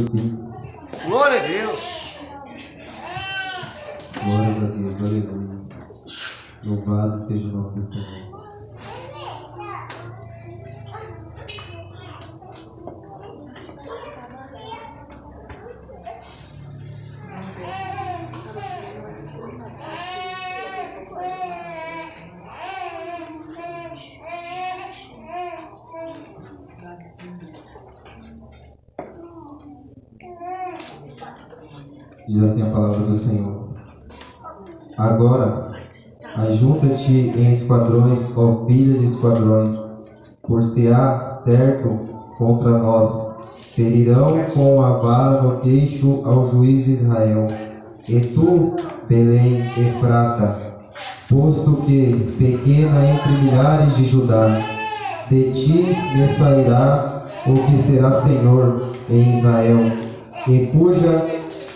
Sim. Glória a Deus. Glória a Deus, aleluia. Louvado seja o nome do Senhor. Diz assim a palavra do Senhor. Agora, ajunta-te em esquadrões, ó filha de esquadrões, por se há certo contra nós. Ferirão com a vara no queixo ao juiz de Israel. E tu, Belém, Efrata, posto que pequena entre milhares de Judá, de ti me sairá o que será Senhor em Israel, e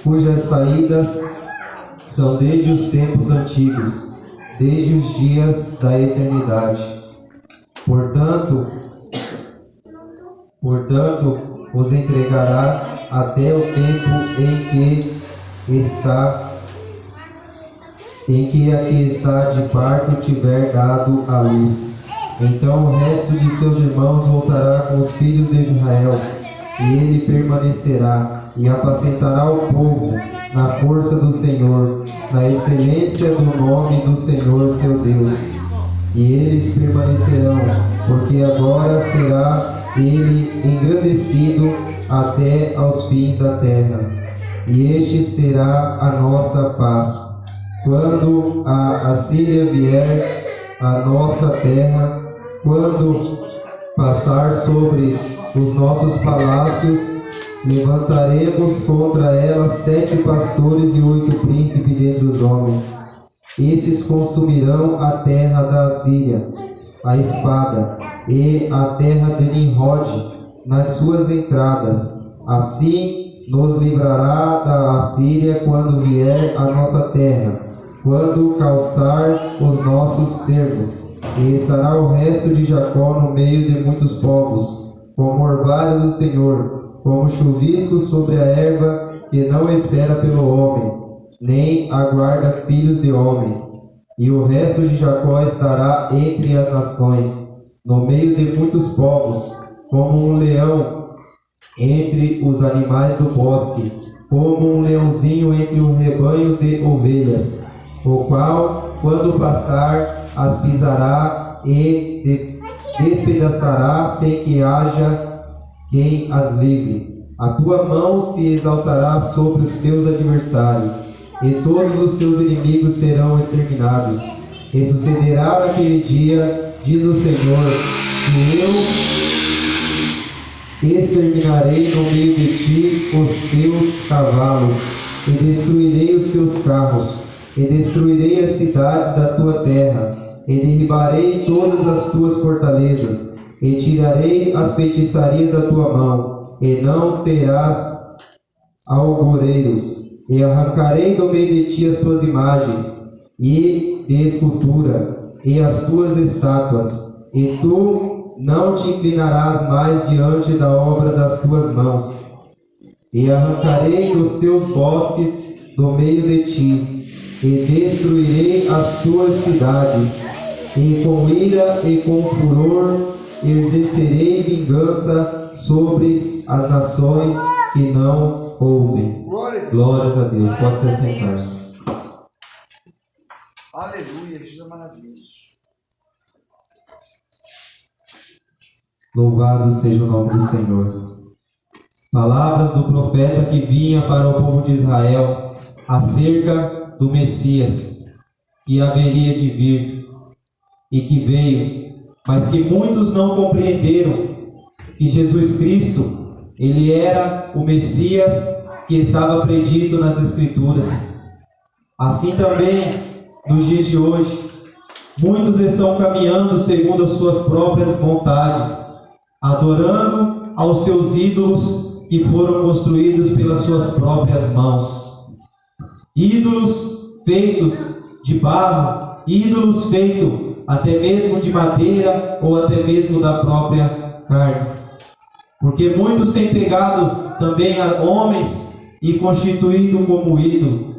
cujas saídas são desde os tempos antigos, desde os dias da eternidade. Portanto, os entregará até o tempo em que a que está de parto tiver dado à luz. Então o resto de seus irmãos voltará com os filhos de Israel, e ele permanecerá e apacentará o povo na força do Senhor, na excelência do nome do Senhor seu Deus. E eles permanecerão, porque agora será ele engrandecido até aos fins da terra. E este será a nossa paz. Quando a Assíria vier à nossa terra, quando passar sobre os nossos palácios, levantaremos contra ela 7 pastores e 8 príncipes dentre os homens. Esses consumirão a terra da Assíria, a espada, e a terra de Nimrod nas suas entradas. Assim nos livrará da Assíria quando vier à nossa terra, quando calçar os nossos termos. E estará o resto de Jacó no meio de muitos povos, como orvalho do Senhor, como chuvisco sobre a erva que não espera pelo homem, nem aguarda filhos de homens. E o resto de Jacó estará entre as nações, no meio de muitos povos, como um leão entre os animais do bosque, como um leãozinho entre um rebanho de ovelhas, o qual, quando passar, as pisará e despedaçará sem que haja quem as livre. A tua mão se exaltará sobre os teus adversários, e todos os teus inimigos serão exterminados. E sucederá naquele dia, diz o Senhor, que eu exterminarei no meio de ti os teus cavalos, e destruirei os teus carros, e destruirei as cidades da tua terra, e derribarei todas as tuas fortalezas, e tirarei as feitiçarias da tua mão, e não terás algoreiros, e arrancarei do meio de ti as tuas imagens, e de escultura, e as tuas estátuas, e tu não te inclinarás mais diante da obra das tuas mãos, e arrancarei dos teus bosques do meio de ti, e destruirei as tuas cidades, e com ira e com furor exercerei vingança sobre as nações que não ouvem. Glórias a Deus. Pode se assentar. Aleluia, Jesus é maravilhoso. Louvado seja o nome do Senhor. Palavras do profeta que vinha para o povo de Israel acerca do Messias que haveria de vir e que veio, mas que muitos não compreenderam que Jesus Cristo, ele era o Messias que estava predito nas Escrituras. Assim também, nos dias de hoje, muitos estão caminhando segundo as suas próprias vontades, adorando aos seus ídolos que foram construídos pelas suas próprias mãos. Ídolos feitos de barro, ídolos feitos até mesmo de madeira ou até mesmo da própria carne. Porque muitos têm pegado também a homens e constituído como ídolo.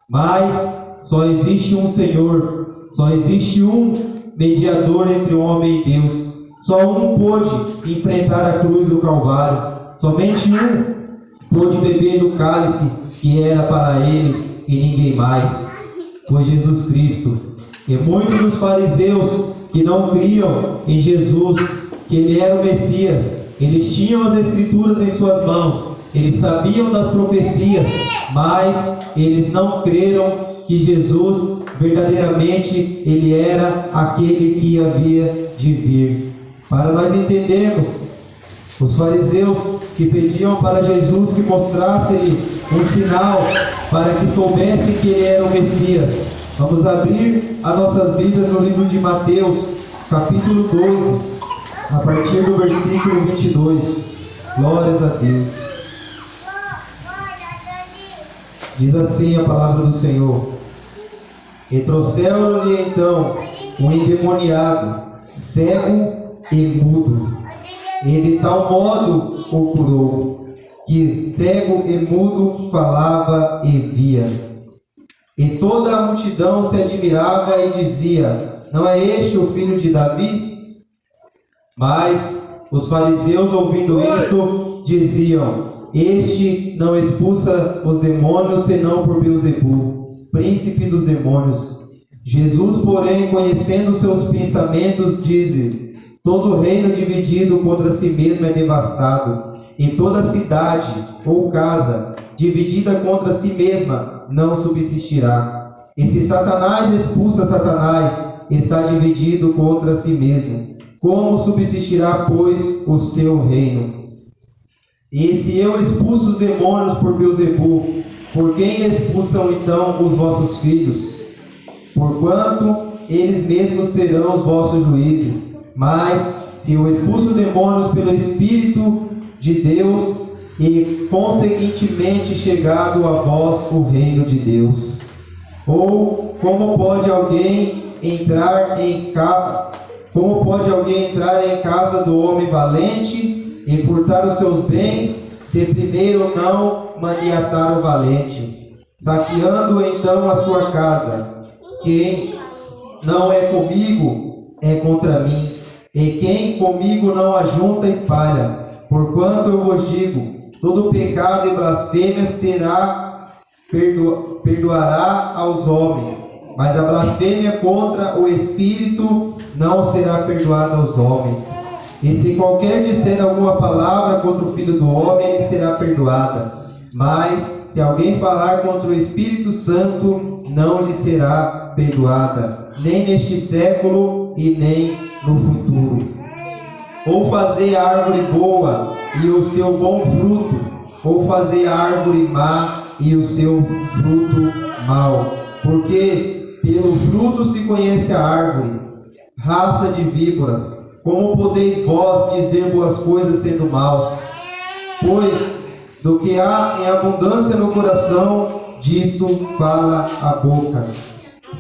Mas só existe um Senhor, só existe um mediador entre o homem e Deus. Só um pôde enfrentar a cruz do Calvário. Somente um pôde beber do cálice que era para ele e ninguém mais. Foi Jesus Cristo. E muitos dos fariseus que não criam em Jesus, que ele era o Messias, eles tinham as Escrituras em suas mãos, eles sabiam das profecias, mas eles não creram que Jesus verdadeiramente ele era aquele que havia de vir. Para nós entendermos, os fariseus que pediam para Jesus que mostrasse-lhe um sinal para que soubessem que ele era o Messias. Vamos abrir as nossas Bíblias no livro de Mateus, capítulo 12, a partir do versículo 22. Glórias a Deus. Diz assim a palavra do Senhor: E trouxeram-lhe então um endemoniado, cego e mudo, e de tal modo o curou, que cego e mudo falava e via. E toda a multidão se admirava e dizia: Não é este o filho de Davi? Mas os fariseus, ouvindo isto, diziam: Este não expulsa os demônios senão por Beelzebul, príncipe dos demônios. Jesus, porém, conhecendo seus pensamentos, diz-lhes: Todo reino dividido contra si mesmo é devastado, e toda cidade ou casa dividida contra si mesma não subsistirá. E se Satanás expulsa Satanás, está dividido contra si mesmo. Como subsistirá, pois, o seu reino? E se eu expulso os demônios por Beelzebul, por quem expulsam então os vossos filhos? Porquanto eles mesmos serão os vossos juízes. Mas se eu expulso demônios pelo Espírito de Deus, e consequentemente chegado a vós o reino de Deus. Ou como pode alguém entrar em casa do homem valente e furtar os seus bens, se primeiro não maniatar o valente, saqueando então a sua casa? Quem não é comigo é contra mim, e quem comigo não ajunta espalha. Porquanto eu vos digo, todo pecado e blasfêmia perdoará aos homens, mas a blasfêmia contra o Espírito não será perdoada aos homens. E se qualquer disser alguma palavra contra o Filho do Homem, ele será perdoada. Mas se alguém falar contra o Espírito Santo, não lhe será perdoada, nem neste século e nem no futuro. Ou fazer a árvore boa e o seu bom fruto, ou fazer a árvore má e o seu fruto mau. Porque pelo fruto se conhece a árvore. Raça de víboras, como podeis vós dizer boas coisas sendo maus? Pois do que há em abundância no coração, disso fala a boca.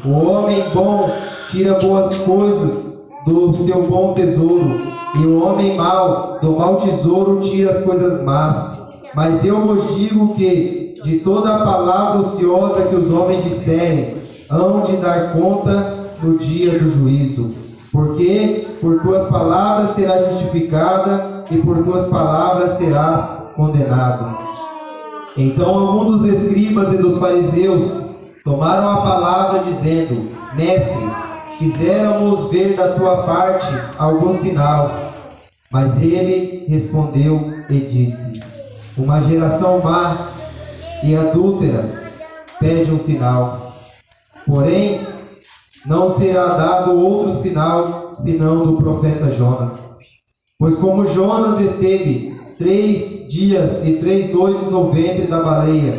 O homem bom tira boas coisas do seu bom tesouro, e o homem mau do mau tesouro tira as coisas más. Mas eu vos digo que de toda a palavra ociosa que os homens disserem, hão de dar conta no dia do juízo. Porque por tuas palavras serás justificada, e por tuas palavras serás condenado. Então alguns dos escribas e dos fariseus tomaram a palavra, dizendo: Mestre, quiséramos ver da tua parte algum sinal. Mas ele respondeu e disse: Uma geração má e adúltera pede um sinal, porém não será dado outro sinal senão do profeta Jonas. Pois como Jonas esteve 3 dias e 3 noites no ventre da baleia,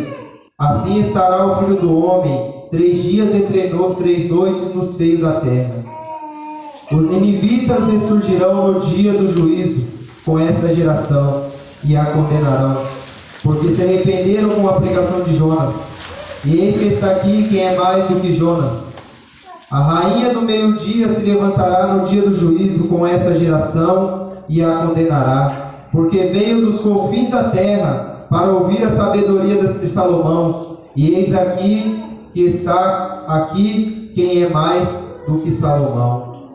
assim estará o Filho do Homem 3 dias e 3 noites no seio da terra. Os ninivitas ressurgirão no dia do juízo com esta geração e a condenarão, porque se arrependeram com a pregação de Jonas. E eis que está aqui quem é mais do que Jonas. A rainha do meio-dia se levantará no dia do juízo com esta geração e a condenará, porque veio dos confins da terra para ouvir a sabedoria de Salomão. E eis aqui que está aqui quem é mais do que Salomão.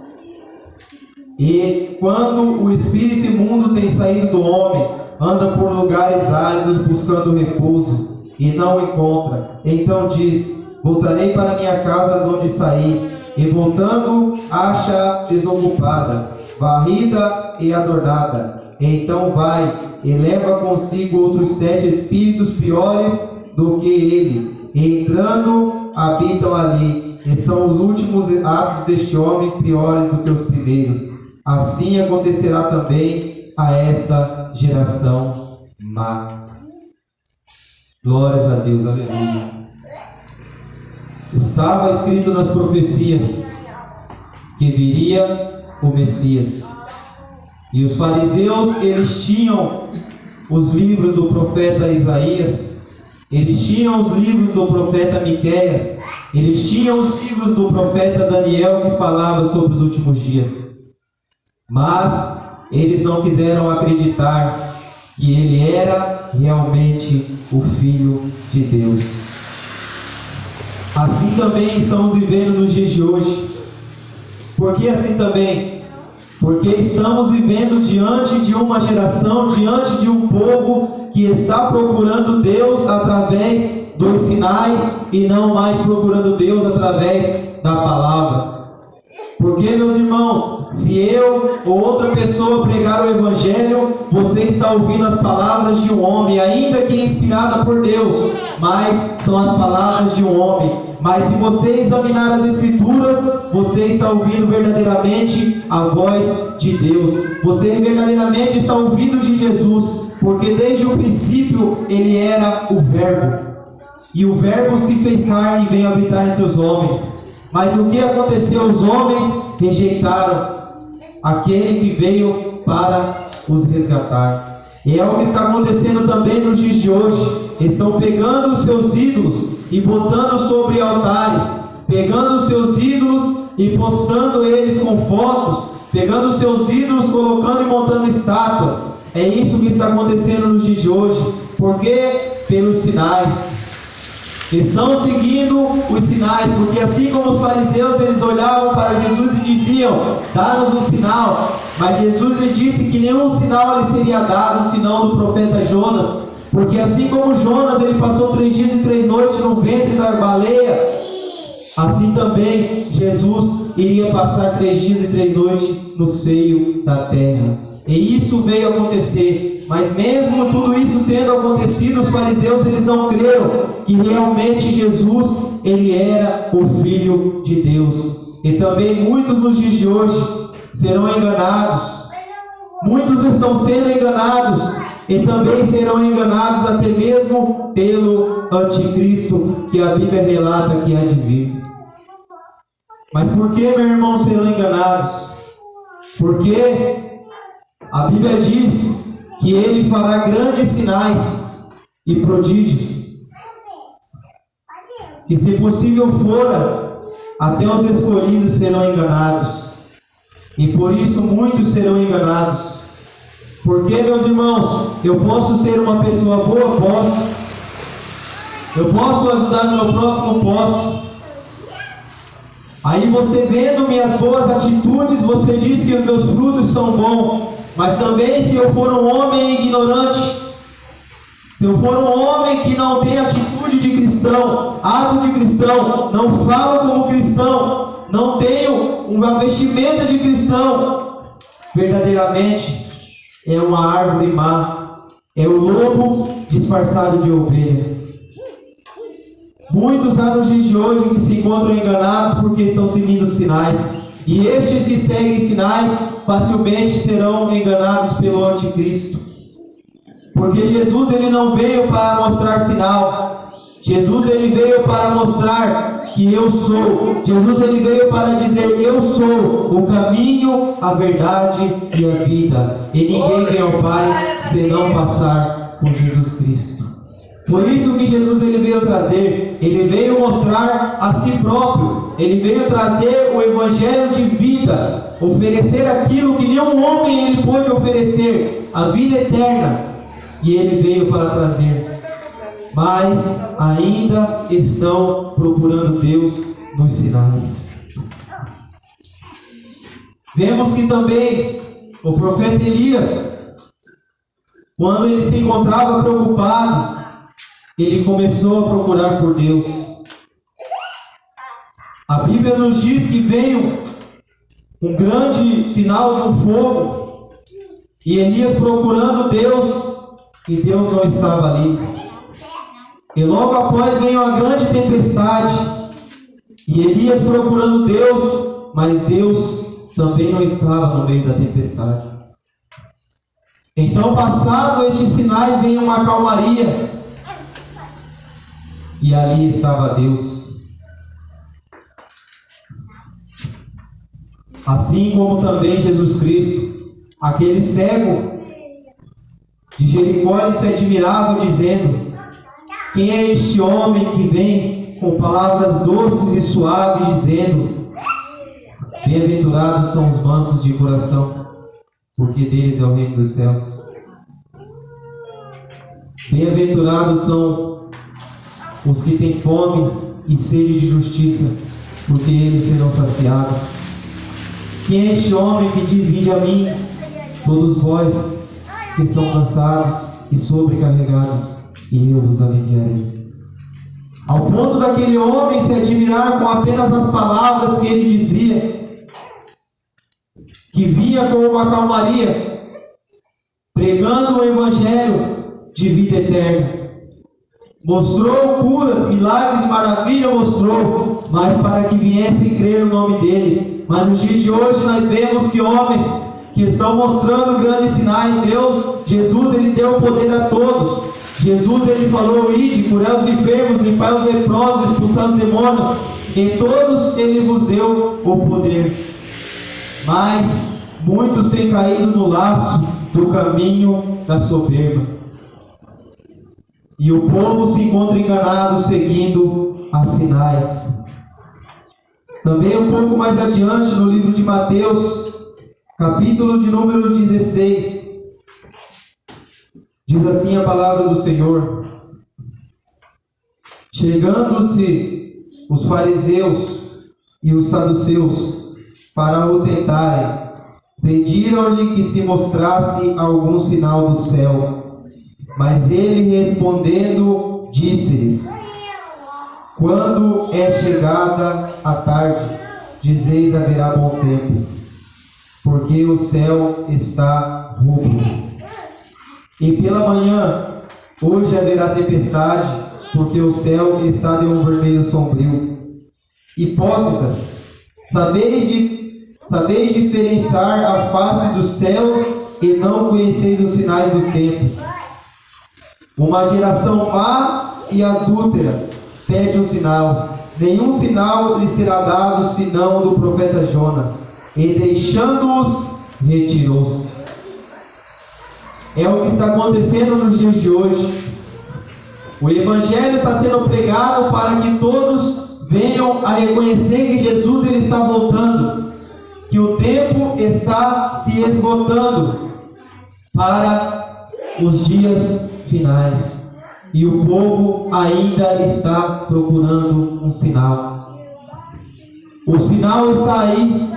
E quando o espírito imundo tem saído do homem, anda por lugares áridos buscando repouso e não encontra. Então diz: voltarei para minha casa de onde saí. E voltando, acha desocupada, varrida e adornada. Então vai e leva consigo outros 7 espíritos piores do que ele. E entrando, habitam ali. E são os últimos atos deste homem piores do que os primeiros. Assim acontecerá também a esta geração má. Glórias a Deus, aleluia. Estava escrito nas profecias que viria o Messias. E os fariseus, eles tinham os livros do profeta Isaías, eles tinham os livros do profeta Miqueias, eles tinham os livros do profeta Daniel que falava sobre os últimos dias. Mas eles não quiseram acreditar que ele era realmente o Filho de Deus. Assim também estamos vivendo nos dias de hoje. Por que assim também? Porque estamos vivendo diante de uma geração, diante de um povo que está procurando Deus através dos sinais e não mais procurando Deus através da palavra. Porque, meus irmãos, se eu ou outra pessoa pregar o Evangelho, você está ouvindo as palavras de um homem, ainda que inspirada por Deus, mas são as palavras de um homem. Mas se você examinar as Escrituras, você está ouvindo verdadeiramente a voz de Deus. Você verdadeiramente está ouvindo de Jesus, porque desde o princípio Ele era o Verbo. E o Verbo se fez carne e veio habitar entre os homens. Mas o que aconteceu? Os homens rejeitaram aquele que veio para os resgatar. E é o que está acontecendo também nos dias de hoje. Estão pegando os seus ídolos e botando sobre altares, pegando os seus ídolos e postando eles com fotos, pegando os seus ídolos, colocando e montando estátuas. É isso que está acontecendo nos dias de hoje. Por quê? Pelos sinais. Estão seguindo os sinais, porque assim como os fariseus, eles olhavam para Jesus e diziam: dá-nos um sinal. Mas Jesus lhe disse que nenhum sinal lhe seria dado, senão do profeta Jonas. Porque assim como Jonas, ele passou 3 dias e 3 noites no ventre da baleia, assim também Jesus iria passar 3 dias e 3 noites no seio da terra. E isso veio acontecer. Mas mesmo tudo isso tendo acontecido, os fariseus, eles não creram que realmente Jesus, ele era o Filho de Deus. E também muitos nos dias de hoje serão enganados. Muitos estão sendo enganados e também serão enganados até mesmo pelo anticristo que a Bíblia relata que há de vir. Mas por que, meu irmão, serão enganados? Porque a Bíblia diz que ele fará grandes sinais e prodígios, que se possível fora, até os escolhidos serão enganados, e por isso muitos serão enganados. Porque, meus irmãos, eu posso ser uma pessoa boa? Posso. Eu posso ajudar no meu próximo? Posso. Aí você vendo minhas boas atitudes, você diz que os meus frutos são bons. Mas também, se eu for um homem ignorante, se eu for um homem que não tem atitude de cristão, ato de cristão, não falo como cristão, não tenho uma vestimenta de cristão, verdadeiramente é uma árvore má, é o lobo disfarçado de ovelha. Muitos há nos dias de hoje que se encontram enganados porque estão seguindo sinais. E estes que seguem sinais facilmente serão enganados pelo anticristo. Porque Jesus, ele não veio para mostrar sinal. Jesus, ele veio para mostrar que eu sou. Jesus, ele veio para dizer: eu sou o caminho, a verdade e a vida. E ninguém vem ao Pai senão passar por Jesus Cristo. Por isso que Jesus ele veio trazer, ele veio mostrar a si próprio, ele veio trazer o evangelho de vida, oferecer aquilo que nenhum homem ele pôde oferecer, a vida eterna, e ele veio para trazer. Mas ainda estão procurando Deus nos sinais. Vemos que também o profeta Elias, quando ele se encontrava preocupado, ele começou a procurar por Deus. A Bíblia nos diz que veio um grande sinal de um fogo, e Elias procurando Deus, e Deus não estava ali. E logo após veio uma grande tempestade, e Elias procurando Deus, mas Deus também não estava no meio da tempestade. Então, passado estes sinais, veio uma calmaria, e ali estava Deus. Assim como também Jesus Cristo, aquele cego de Jericó, ele se admirava dizendo: quem é este homem que vem com palavras doces e suaves, dizendo: bem-aventurados são os mansos de coração, porque deles é o reino dos céus. Bem-aventurados são os que têm fome e sede de justiça, porque eles serão saciados. Quem é este homem que diz: vinde a mim, todos vós que estão cansados e sobrecarregados, e eu vos aliviarei. Ao ponto daquele homem se admirar com apenas as palavras que ele dizia, que vinha com uma calmaria, pregando o evangelho de vida eterna. Mostrou curas, milagres, maravilha mostrou, mas para que viessem crer no nome dele. Mas nos dias de hoje nós vemos que homens que estão mostrando grandes sinais, Jesus ele deu o poder a todos. Jesus ele falou: ide, curai os enfermos, limpai os leprosos, expulsar os demônios, e todos ele vos deu o poder. Mas muitos têm caído no laço do caminho da soberba, e o povo se encontra enganado seguindo a sinais. Também um pouco mais adiante, no livro de Mateus, capítulo de número 16, diz assim a palavra do Senhor: chegando-se os fariseus e os saduceus para o tentarem, pediram-lhe que se mostrasse algum sinal do céu. Mas ele respondendo, disse-lhes: quando é chegada a tarde, dizeis haverá bom tempo, porque o céu está rubro. E pela manhã, hoje haverá tempestade, porque o céu está de um vermelho sombrio. Hipócritas, sabeis diferenciar a face dos céus e não conheceis os sinais do tempo. Uma geração má e adúltera pede um sinal. Nenhum sinal lhe será dado senão do profeta Jonas. E deixando-os, retirou-se. É o que está acontecendo nos dias de hoje. O Evangelho está sendo pregado para que todos venham a reconhecer que Jesus ele está voltando, que o tempo está se esgotando para os dias finais, e o povo ainda está procurando um sinal. O sinal está aí.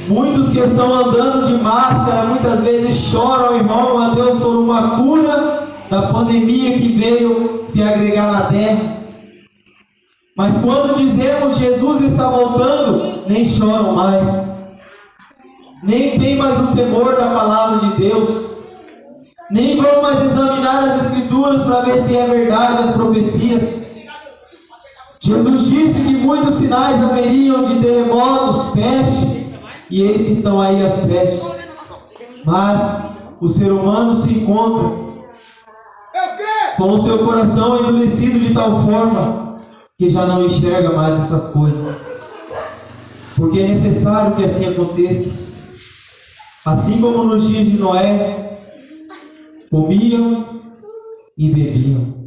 Muitos que estão andando de máscara muitas vezes choram e rogam a Deus por uma cura da pandemia que veio se agregar na terra. Mas quando dizemos Jesus está voltando, nem choram mais, nem tem mais o temor da palavra de Deus, nem vão mais examinar as Escrituras para ver se é verdade as profecias. Jesus disse que muitos sinais haveriam de terremotos, pestes, e esses são aí as pestes. Mas o ser humano se encontra com o seu coração endurecido de tal forma que já não enxerga mais essas coisas, porque é necessário que assim aconteça. Assim como nos dias de Noé, comiam e bebiam,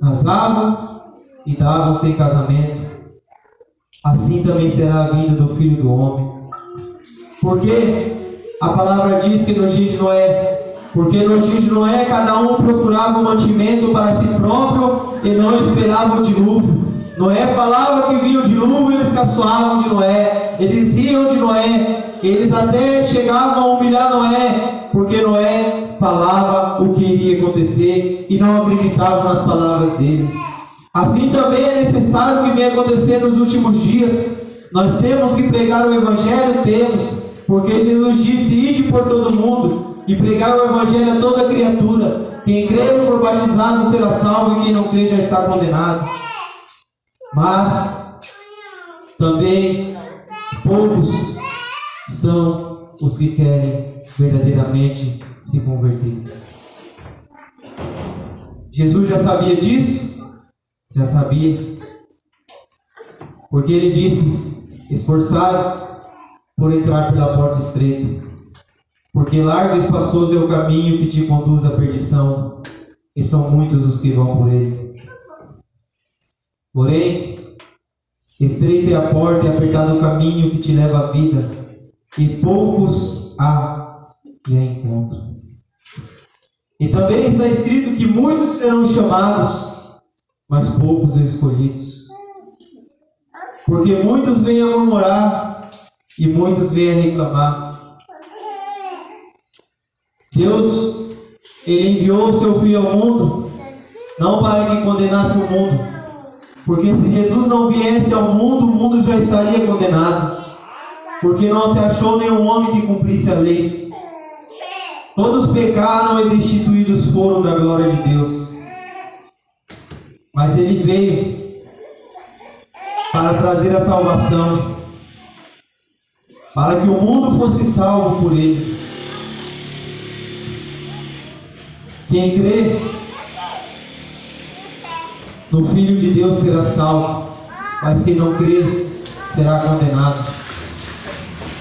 casavam e davam-se em casamento, assim também será a vinda do Filho do Homem. Porque a palavra diz que nos dias de Noé, porque nos dias de Noé cada um procurava o mantimento para si próprio e não esperava o dilúvio. Noé falava que vinha o dilúvio e eles caçoavam de Noé, eles riam de Noé, eles até chegavam a humilhar Noé, porque Noé falava o que iria acontecer e não acreditavam nas palavras dele. Assim também é necessário que venha acontecer nos últimos dias. Nós temos que pregar o Evangelho, porque Jesus disse: ide por todo mundo e pregar o Evangelho a toda criatura. Quem crer e for batizado será salvo, e quem não crer já está condenado. Mas também poucos são os que querem verdadeiramente se converter. Jesus já sabia disso? Já sabia. Porque ele disse: esforçai-vos por entrar pela porta estreita, porque largo e espaçoso é o caminho que te conduz à perdição, e são muitos os que vão por ele. Porém, estreita é a porta e apertado o caminho que te leva à vida, e poucos há que a encontram. E também está escrito que muitos serão chamados, mas poucos escolhidos. Porque muitos vêm a murmurar e muitos vêm a reclamar. Deus, Ele enviou o seu Filho ao mundo, não para que condenasse o mundo, porque se Jesus não viesse ao mundo, o mundo já estaria condenado, porque não se achou nenhum homem que cumprisse a lei. Todos pecaram e destituídos foram da glória de Deus. Mas Ele veio para trazer a salvação, para que o mundo fosse salvo por Ele. Quem crê no Filho de Deus será salvo, mas quem não crê será condenado.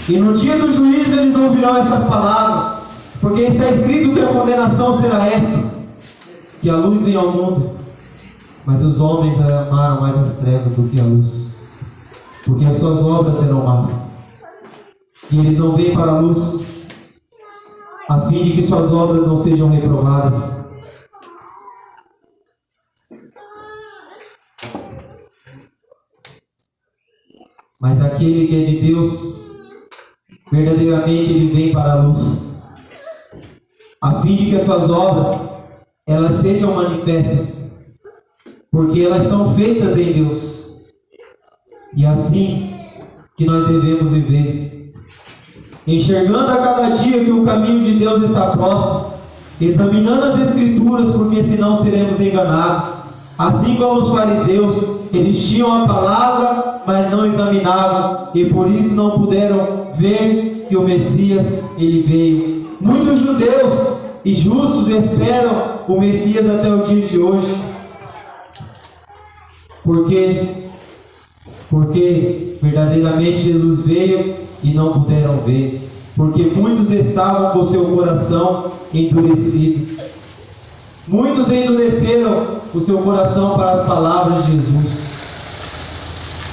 E no dia do juízo eles ouvirão essas palavras, porque está escrito que a condenação será esta: que a luz vem ao mundo, mas os homens amaram mais as trevas do que a luz, porque as suas obras eram más. E eles não vêm para a luz, a fim de que suas obras não sejam reprovadas. Mas aquele que é de Deus, verdadeiramente ele vem para a luz, a fim de que as suas obras elas sejam manifestas, porque elas são feitas em Deus. E assim que nós devemos viver, enxergando a cada dia que o caminho de Deus está próximo, examinando as Escrituras, porque senão seremos enganados. Assim como os fariseus, eles tinham a palavra, mas não examinavam, e por isso não puderam ver que o Messias ele veio. Muitos judeus e justos esperam o Messias até o dia de hoje. Porque verdadeiramente Jesus veio e não puderam ver, porque muitos estavam com seu coração endurecido. Muitos endureceram o seu coração para as palavras de Jesus.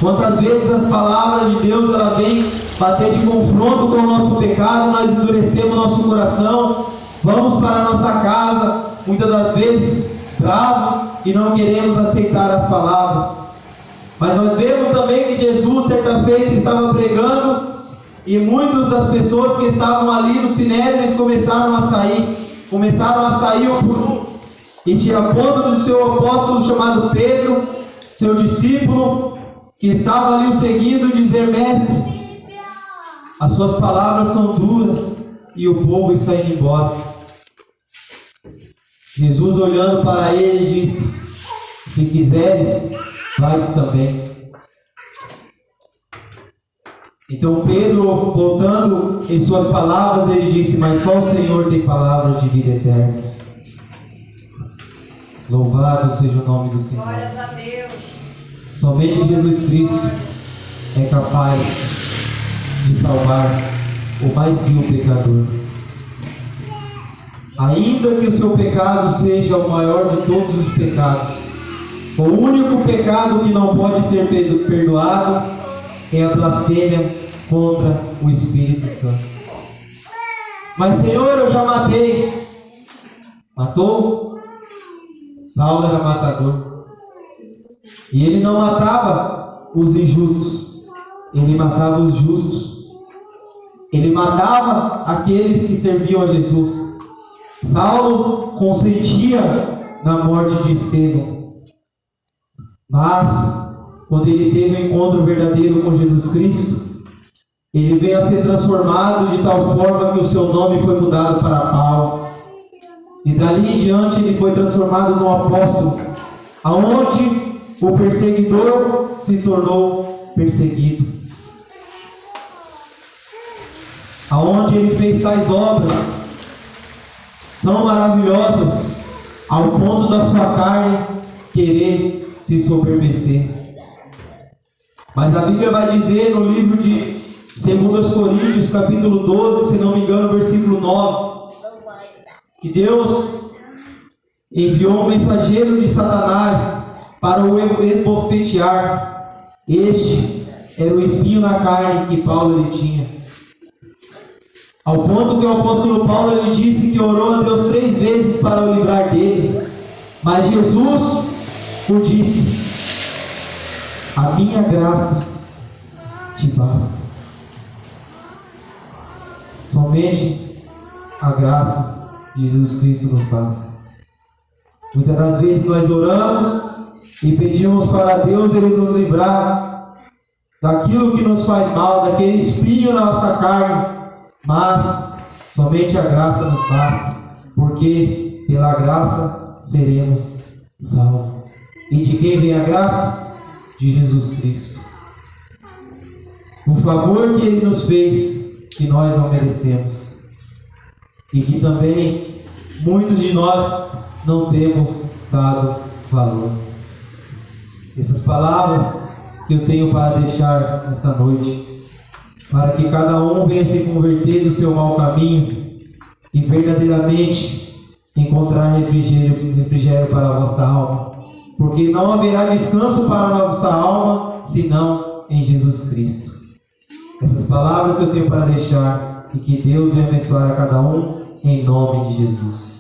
Quantas vezes as palavras de Deus ela vem bater de confronto com o nosso pecado, nós endurecemos nosso coração, vamos para a nossa casa, muitas das vezes bravos, e não queremos aceitar as palavras. Mas nós vemos também que Jesus, certa feita, estava pregando, e muitas das pessoas que estavam ali no Sinédrio, eles começaram a sair um por um, e a ponto do seu apóstolo chamado Pedro, seu discípulo, que estava ali o seguindo, dizer: mestre, as suas palavras são duras e o povo está indo embora. Jesus, olhando para ele, disse: se quiseres, vai também. Então Pedro, voltando em suas palavras, ele disse: mas só o Senhor tem palavras de vida eterna. Louvado seja o nome do Senhor. Glórias a Deus. Somente Jesus Cristo é capaz de salvar o mais vil pecador. Ainda que o seu pecado seja o maior de todos os pecados, O único pecado que não pode ser perdoado é a blasfêmia contra o Espírito Santo. Mas, Senhor, eu já matei. Matou? Saulo era matador. E ele não matava os injustos, ele matava os justos. Ele matava aqueles que serviam a Jesus. Saulo consentia na morte de Estevão. Mas, quando ele teve um encontro verdadeiro com Jesus Cristo, ele veio a ser transformado de tal forma que o seu nome foi mudado para Paulo. E dali em diante ele foi transformado num apóstolo, aonde o perseguidor se tornou perseguido. Aonde ele fez tais obras tão maravilhosas, ao ponto da sua carne querer se soberbecer. Mas a Bíblia vai dizer no livro de 2 Coríntios, capítulo 12, se não me engano, versículo 9, que Deus enviou um mensageiro de Satanás para o esbofetear. Este era o espinho na carne que Paulo ele tinha. Ao ponto que o apóstolo Paulo ele disse que orou a Deus 3 vezes para o livrar dele. Mas Jesus o disse: a minha graça te basta. Somente a graça de Jesus Cristo nos basta. Muitas das vezes nós oramos e pedimos para Deus Ele nos livrar daquilo que nos faz mal, daquele espinho na nossa carne. Mas somente a graça nos basta, porque pela graça seremos salvos. E de quem vem a graça? De Jesus Cristo. O favor que Ele nos fez, que nós não merecemos, e que também muitos de nós não temos dado valor. Essas palavras que eu tenho para deixar nesta noite, para que cada um venha se converter do seu mau caminho e verdadeiramente encontrar refrigério para a vossa alma, porque não haverá descanso para a vossa alma senão em Jesus Cristo. Essas palavras que eu tenho para deixar, e que Deus venha abençoar a cada um em nome de Jesus.